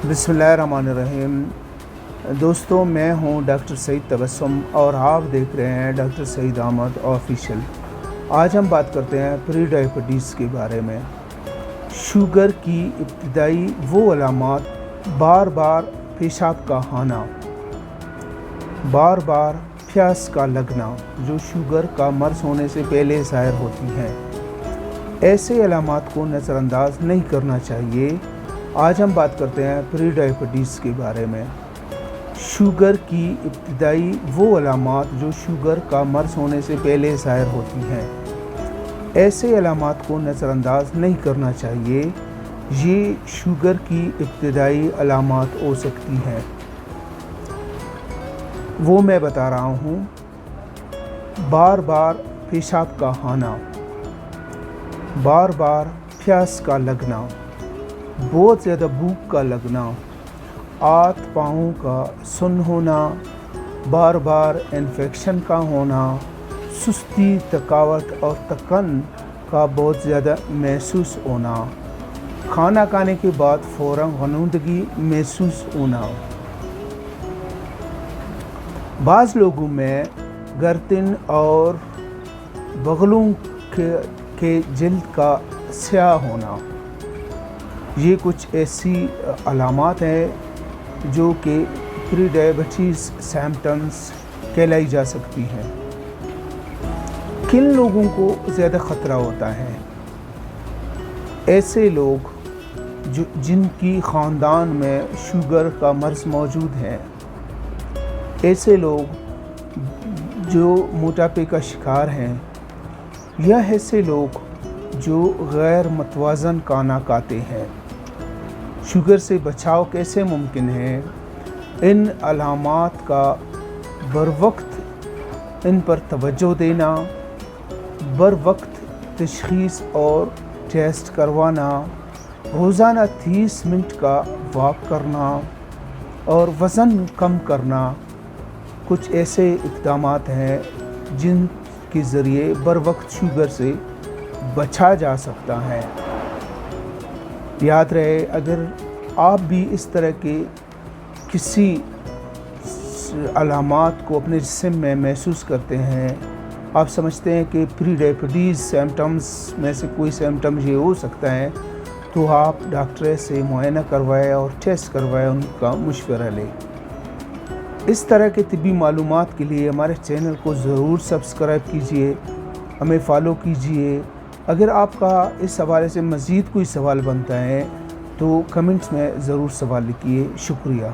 बिस्मिल्लाहिर्रहमानिर्रहीम। दोस्तों, मैं हूं डॉक्टर सईद तबस्सुम और आप देख रहे हैं डॉक्टर सईद अहमद ऑफिशियल। आज हम बात करते हैं प्री डायबिटीज़ के बारे में। शुगर की इब्तिदाई वो अलामात: बार बार पेशाब का आना, बार बार प्यास का लगना, जो शुगर का मर्ज़ होने से पहले ज़ाहिर होती हैं। ऐसे अलामात को नज़रअंदाज नहीं करना चाहिए। आज हम बात करते हैं प्री डायबिटीज़ के बारे में। शुगर की इब्तिदाई वो अलामात जो शुगर का मर्ज़ होने से पहले ज़ाहिर होती हैं। ऐसे अलामात को नज़रअंदाज नहीं करना चाहिए। ये शुगर की इब्तिदाई अलामात हो सकती हैं, वो मैं बता रहा हूँ। बार बार पेशाब का आना, बार बार प्यास का लगना, बहुत ज़्यादा भूख का लगना, हाथ पाँव का सुन्न होना, बार बार इन्फेक्शन का होना, सुस्ती, थकावट और थकन का बहुत ज़्यादा महसूस होना, खाना खाने के बाद फ़ौरन ग़नूदगी महसूस होना। बाज़ लोगों में गर्दन और बगलों के जिल्द का स्याह होना, ये कुछ ऐसी अलामात हैं जो कि प्री डायबिटीज़ सिम्पटम्स कहलाई जा सकती हैं। किन लोगों को ज़्यादा ख़तरा होता है? ऐसे लोग जिनकी ख़ानदान में शुगर का मर्ज़ मौजूद है, ऐसे लोग जो मोटापे का शिकार हैं, या ऐसे लोग जो गैर मतवाज़न खाना खाते हैं। शुगर से बचाव कैसे मुमकिन है? इन अलामात का बरवक्त इन पर तवज्जो देना, बरवक्त तशख़ीस और टेस्ट करवाना, रोज़ाना 30 मिनट का वॉक करना और वज़न कम करना कुछ ऐसे इक़दामात हैं जिनके ज़रिए बरवक्त शुगर से बचा जा सकता है। याद रहे, अगर आप भी इस तरह के किसी अलामात को अपने जिस्म में महसूस करते हैं, आप समझते हैं कि प्री डायबिटीज़ सिम्पटम्स में से कोई सिम्पटम ये हो सकता है, तो आप डॉक्टर से मुआयना करवाएं और टेस्ट करवाएं, उनका मशवरा लें। इस तरह के तिब्बी मालूमात के लिए हमारे चैनल को ज़रूर सब्सक्राइब कीजिए, हमें फॉलो कीजिए। अगर आपका इस हवाले से मज़ीद कोई सवाल बनता है तो कमेंट्स में ज़रूर सवाल लिखिए। शुक्रिया।